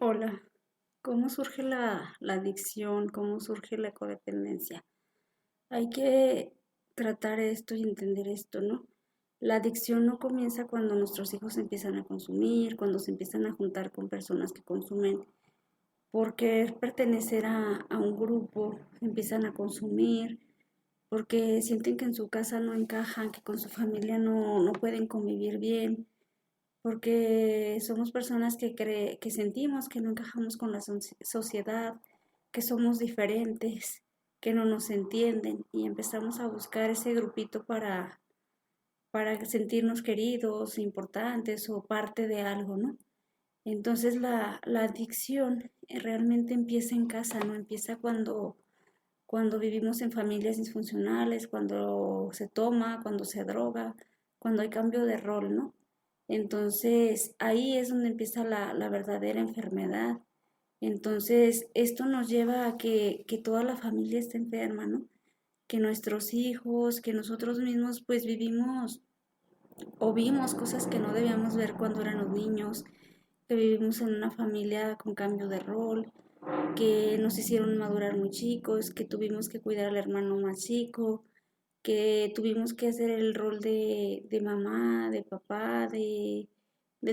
Hola, ¿cómo surge la adicción? ¿Cómo surge la codependencia? Hay que tratar esto y entender esto, ¿no? La adicción no comienza cuando nuestros hijos empiezan a consumir, cuando se empiezan a juntar con personas que consumen por querer pertenecer a un grupo, empiezan a consumir, porque sienten que en su casa no encajan, que con su familia no pueden convivir bien, porque somos personas que sentimos que no encajamos con la sociedad, que somos diferentes, que no nos entienden y empezamos a buscar ese grupito para sentirnos queridos, importantes o parte de algo, ¿no? Entonces la adicción realmente empieza en casa, ¿no? Empieza cuando vivimos en familias disfuncionales, cuando se toma, cuando se droga, cuando hay cambio de rol, ¿no? Entonces ahí es donde empieza la verdadera enfermedad. Entonces esto nos lleva a que toda la familia esté enferma, ¿no? Que nuestros hijos, que nosotros mismos pues vivimos o vimos cosas que no debíamos ver cuando éramos niños, que vivimos en una familia con cambio de rol, que nos hicieron madurar muy chicos, que tuvimos que cuidar al hermano más chico, que tuvimos que hacer el rol de mamá, de papá, de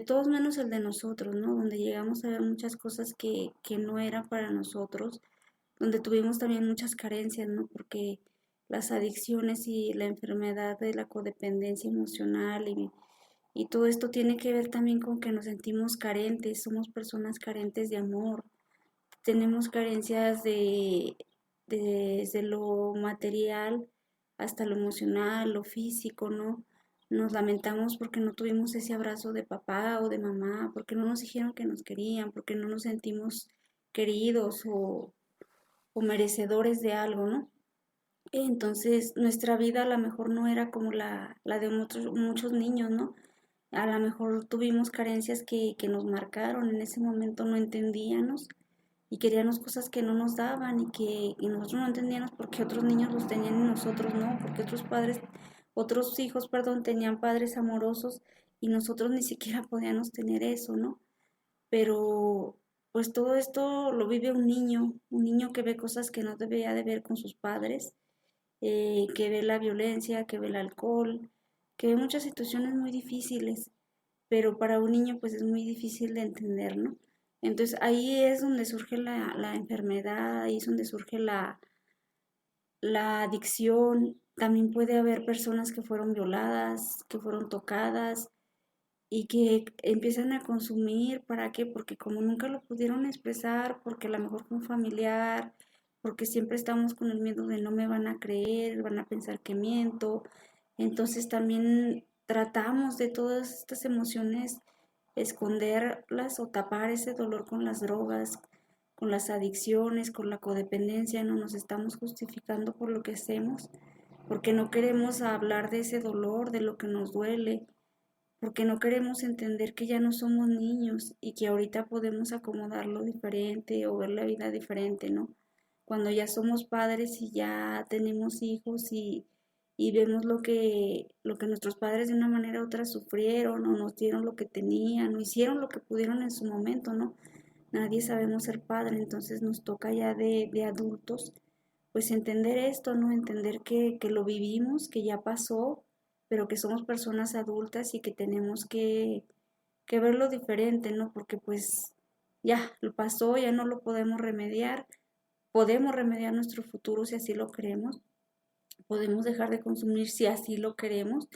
todos menos el de nosotros, ¿no? Donde llegamos a ver muchas cosas que no eran para nosotros, donde tuvimos también muchas carencias, ¿no? Porque las adicciones y la enfermedad de la codependencia emocional y todo esto tiene que ver también con que nos sentimos carentes, somos personas carentes de amor, tenemos carencias desde lo material hasta lo emocional, lo físico, ¿no? Nos lamentamos porque no tuvimos ese abrazo de papá o de mamá, porque no nos dijeron que nos querían, porque no nos sentimos queridos o merecedores de algo, ¿no? Entonces, nuestra vida a lo mejor no era como la de muchos niños, ¿no? A lo mejor tuvimos carencias que nos marcaron, en ese momento no entendíamos y queríamos cosas que no nos daban y nosotros no entendíamos por qué otros niños los tenían y nosotros no, porque otros hijos, perdón, tenían padres amorosos y nosotros ni siquiera podíamos tener eso, ¿no? Pero pues todo esto lo vive un niño que ve cosas que no debería de ver con sus padres, que ve la violencia, que ve el alcohol, que ve muchas situaciones muy difíciles, pero para un niño pues es muy difícil de entender, ¿no? Entonces ahí es donde surge la enfermedad, ahí es donde surge la adicción. También puede haber personas que fueron violadas, que fueron tocadas y que empiezan a consumir. ¿Para qué? Porque como nunca lo pudieron expresar, porque a lo mejor fue un familiar, porque siempre estamos con el miedo de no me van a creer, van a pensar que miento. Entonces también tratamos de todas estas emociones esconderlas o tapar ese dolor con las drogas, con las adicciones, con la codependencia, no nos estamos justificando por lo que hacemos, porque no queremos hablar de ese dolor, de lo que nos duele, porque no queremos entender que ya no somos niños y que ahorita podemos acomodarlo diferente o ver la vida diferente, ¿no? Cuando ya somos padres y ya tenemos hijos y vemos lo que nuestros padres de una manera u otra sufrieron o nos dieron lo que tenían o hicieron lo que pudieron en su momento, ¿no? Nadie sabemos ser padre, entonces nos toca ya de adultos pues entender esto, ¿no? Entender que lo vivimos, que ya pasó, pero que somos personas adultas y que tenemos que verlo diferente, ¿no? Porque pues ya lo pasó, ya no lo podemos remediar nuestro futuro si así lo queremos, podemos dejar de consumir si así lo queremos,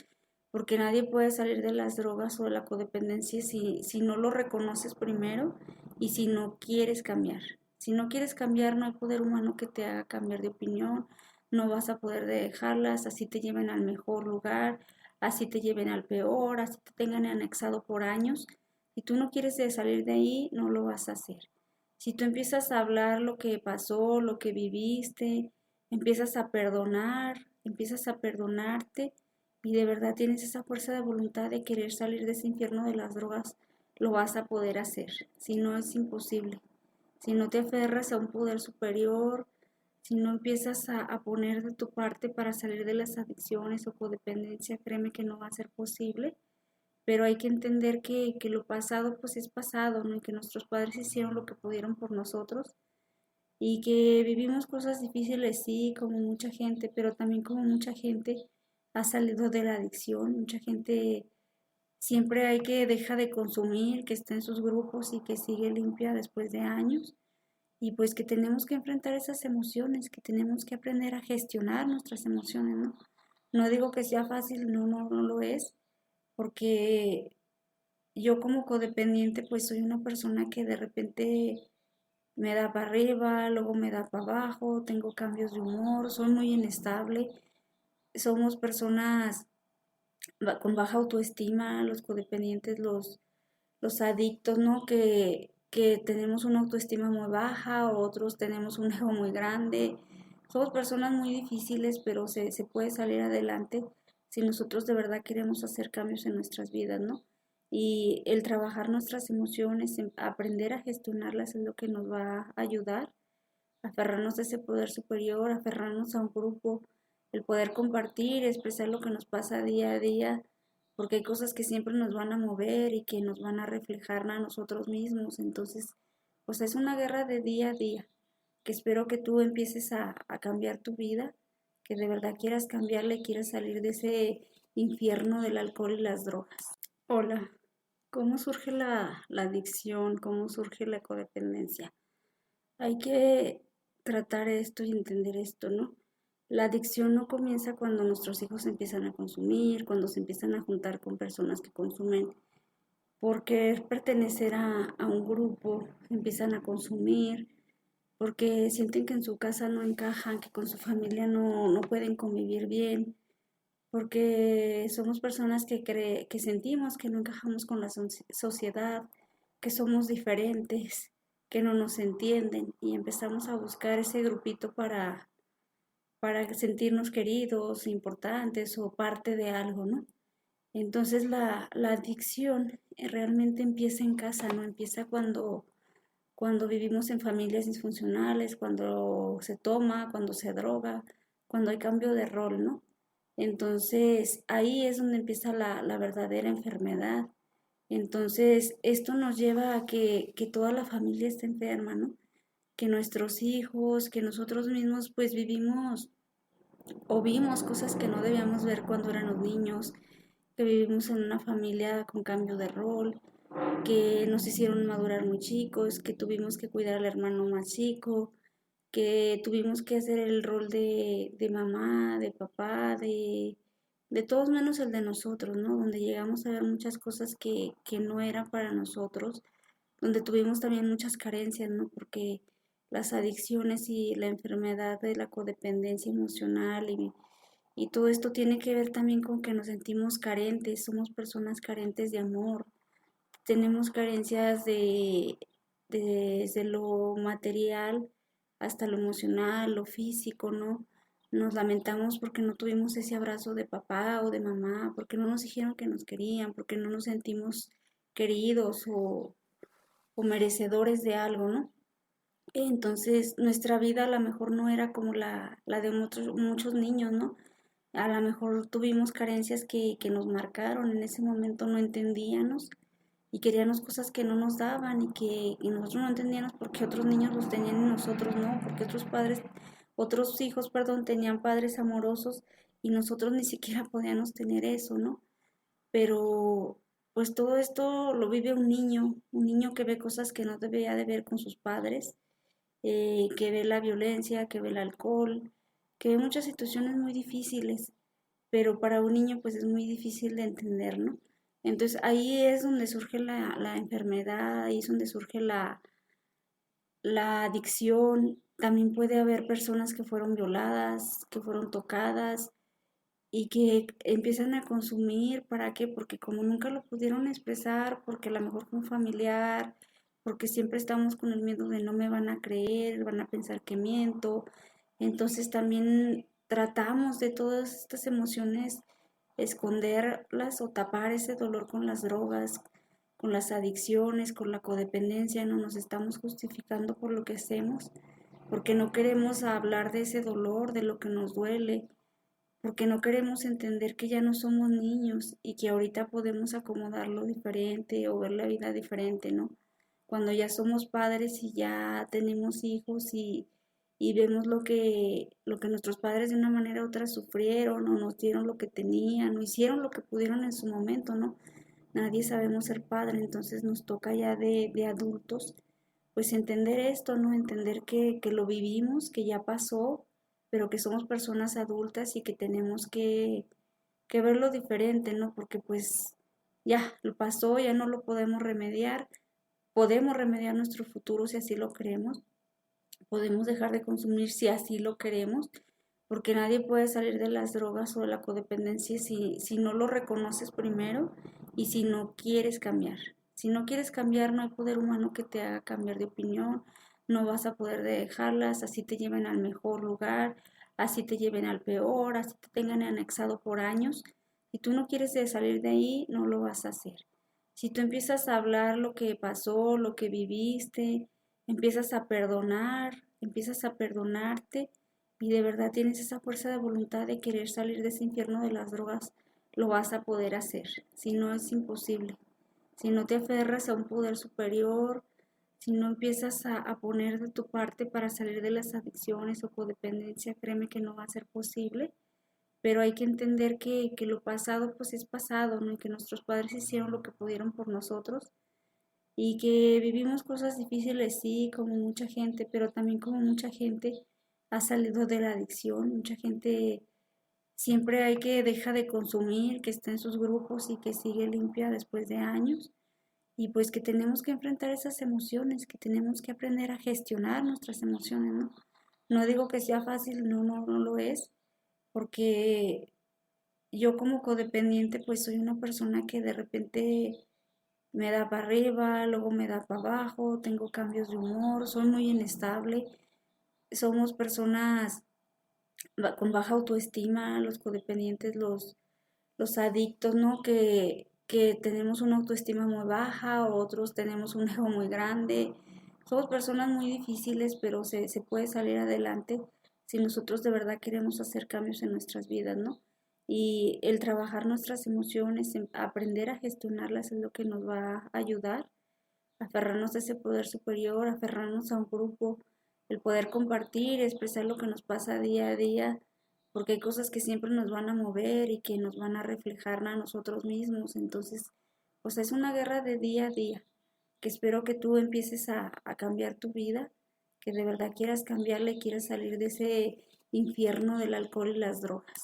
porque nadie puede salir de las drogas o de la codependencia si no lo reconoces primero y si no quieres cambiar. Si no quieres cambiar, no hay poder humano que te haga cambiar de opinión, no vas a poder dejarlas, así te lleven al mejor lugar, así te lleven al peor, así te tengan anexado por años. Si tú no quieres salir de ahí, no lo vas a hacer. Si tú empiezas a hablar lo que pasó, lo que viviste, empiezas a perdonarte y de verdad tienes esa fuerza de voluntad de querer salir de ese infierno de las drogas, lo vas a poder hacer. Si no, es imposible. Si no te aferras a un poder superior, si no empiezas a poner de tu parte para salir de las adicciones o codependencia, créeme que no va a ser posible. pero hay que entender que lo pasado pues es pasado, ¿no? Y que nuestros padres hicieron lo que pudieron por nosotros y que vivimos cosas difíciles, sí, como mucha gente, pero también como mucha gente ha salido de la adicción, mucha gente siempre hay que deja de consumir, que está en sus grupos y que sigue limpia después de años. Y pues que tenemos que enfrentar esas emociones, que tenemos que aprender a gestionar nuestras emociones, ¿no? No digo que sea fácil, no lo es, porque yo como codependiente pues soy una persona que de repente me da para arriba, luego me da para abajo, tengo cambios de humor, soy muy inestable, somos personas con baja autoestima, los codependientes, los adictos, ¿no? Que tenemos una autoestima muy baja, otros tenemos un ego muy grande. Somos personas muy difíciles, pero se puede salir adelante si nosotros de verdad queremos hacer cambios en nuestras vidas, ¿no? Y el trabajar nuestras emociones, aprender a gestionarlas es lo que nos va a ayudar, a aferrarnos a ese poder superior, a aferrarnos a un grupo, el poder compartir, expresar lo que nos pasa día a día, porque hay cosas que siempre nos van a mover y que nos van a reflejar a nosotros mismos. Entonces, pues es una guerra de día a día, que espero que tú empieces a cambiar tu vida, que de verdad quieras cambiarla y quieras salir de ese infierno del alcohol y las drogas. Hola, ¿cómo surge la adicción? ¿Cómo surge la codependencia? Hay que tratar esto y entender esto, ¿no? La adicción no comienza cuando nuestros hijos empiezan a consumir, cuando se empiezan a juntar con personas que consumen por querer pertenecer a un grupo, empiezan a consumir, porque sienten que en su casa no encajan, que con su familia no pueden convivir bien, porque somos personas que sentimos que no encajamos con la sociedad, que somos diferentes, que no nos entienden y empezamos a buscar ese grupito para sentirnos queridos, importantes o parte de algo, ¿no? Entonces la adicción realmente empieza en casa, ¿no? Empieza cuando vivimos en familias disfuncionales, cuando se toma, cuando se droga, cuando hay cambio de rol, ¿no? Entonces ahí es donde empieza la verdadera enfermedad. Entonces esto nos lleva a que toda la familia esté enferma, ¿no? Que nuestros hijos, que nosotros mismos pues vivimos o vimos cosas que no debíamos ver cuando éramos niños, que vivimos en una familia con cambio de rol, que nos hicieron madurar muy chicos, que tuvimos que cuidar al hermano más chico, que tuvimos que hacer el rol de mamá, de papá, de todos menos el de nosotros, ¿no? Donde llegamos a ver muchas cosas que no eran para nosotros, donde tuvimos también muchas carencias, ¿no? Porque las adicciones y la enfermedad de la codependencia emocional y todo esto tiene que ver también con que nos sentimos carentes, somos personas carentes de amor, tenemos carencias desde lo material hasta lo emocional, lo físico, ¿no? Nos lamentamos porque no tuvimos ese abrazo de papá o de mamá, porque no nos dijeron que nos querían, porque no nos sentimos queridos o merecedores de algo, ¿no? Entonces nuestra vida a lo mejor no era como la de muchos niños, ¿no? A lo mejor tuvimos carencias que nos marcaron, en ese momento no entendíamos y queríamos cosas que no nos daban y nosotros no entendíamos por qué otros niños los tenían y nosotros no, porque otros hijos, perdón, tenían padres amorosos y nosotros ni siquiera podíamos tener eso, ¿no? Pero pues todo esto lo vive un niño que ve cosas que no debería de ver con sus padres, que ve la violencia, que ve el alcohol, que ve muchas situaciones muy difíciles, pero para un niño pues es muy difícil de entender, ¿no? Entonces ahí es donde surge la enfermedad, ahí es donde surge la adicción. También puede haber personas que fueron violadas, que fueron tocadas y que empiezan a consumir. ¿Para qué? Porque como nunca lo pudieron expresar, porque a lo mejor fue un familiar, porque siempre estamos con el miedo de no me van a creer, van a pensar que miento. Entonces también tratamos de todas estas emociones esconderlas o tapar ese dolor con las drogas, con las adicciones, con la codependencia, no nos estamos justificando por lo que hacemos, porque no queremos hablar de ese dolor, de lo que nos duele, porque no queremos entender que ya no somos niños y que ahorita podemos acomodarlo diferente o ver la vida diferente, ¿no? Cuando ya somos padres y ya tenemos hijos y vemos lo que nuestros padres de una manera u otra sufrieron o nos dieron lo que tenían o hicieron lo que pudieron en su momento, ¿no? Nadie sabemos ser padre, entonces nos toca ya de adultos, pues entender esto, ¿no? Entender que lo vivimos, que ya pasó, pero que somos personas adultas y que tenemos que verlo diferente, ¿no? Porque pues ya lo pasó, ya no lo podemos remediar nuestro futuro si así lo queremos, podemos dejar de consumir si así lo queremos, porque nadie puede salir de las drogas o de la codependencia si no lo reconoces primero y si no quieres cambiar. Si no quieres cambiar, no hay poder humano que te haga cambiar de opinión, no vas a poder dejarlas, así te lleven al mejor lugar, así te lleven al peor, así te tengan anexado por años. Si tú no quieres salir de ahí, no lo vas a hacer. Si tú empiezas a hablar lo que pasó, lo que viviste, empiezas a perdonarte y de verdad tienes esa fuerza de voluntad de querer salir de ese infierno de las drogas, lo vas a poder hacer. Si no, es imposible. Si no te aferras a un poder superior, si no empiezas a poner de tu parte para salir de las adicciones o codependencia, créeme que no va a ser posible. Pero hay que entender que lo pasado pues es pasado, ¿no? Y que nuestros padres hicieron lo que pudieron por nosotros y que vivimos cosas difíciles, sí, como mucha gente, pero también como mucha gente ha salido de la adicción, mucha gente siempre hay que deja de consumir, que está en sus grupos y que sigue limpia después de años. Y pues que tenemos que enfrentar esas emociones, que tenemos que aprender a gestionar nuestras emociones, ¿no? No digo que sea fácil, no lo es, porque yo como codependiente pues soy una persona que de repente me da para arriba, luego me da para abajo, tengo cambios de humor, soy muy inestable. Somos personas con baja autoestima, los codependientes, los adictos, ¿no? Que tenemos una autoestima muy baja, otros tenemos un ego muy grande. Somos personas muy difíciles, pero se puede salir adelante si nosotros de verdad queremos hacer cambios en nuestras vidas, ¿no? Y el trabajar nuestras emociones, aprender a gestionarlas es lo que nos va a ayudar, aferrarnos a ese poder superior, aferrarnos a un grupo, el poder compartir, expresar lo que nos pasa día a día, porque hay cosas que siempre nos van a mover y que nos van a reflejar a nosotros mismos. Entonces, pues es una guerra de día a día, que espero que tú empieces a cambiar tu vida, que de verdad quieras cambiarla y quieras salir de ese infierno del alcohol y las drogas.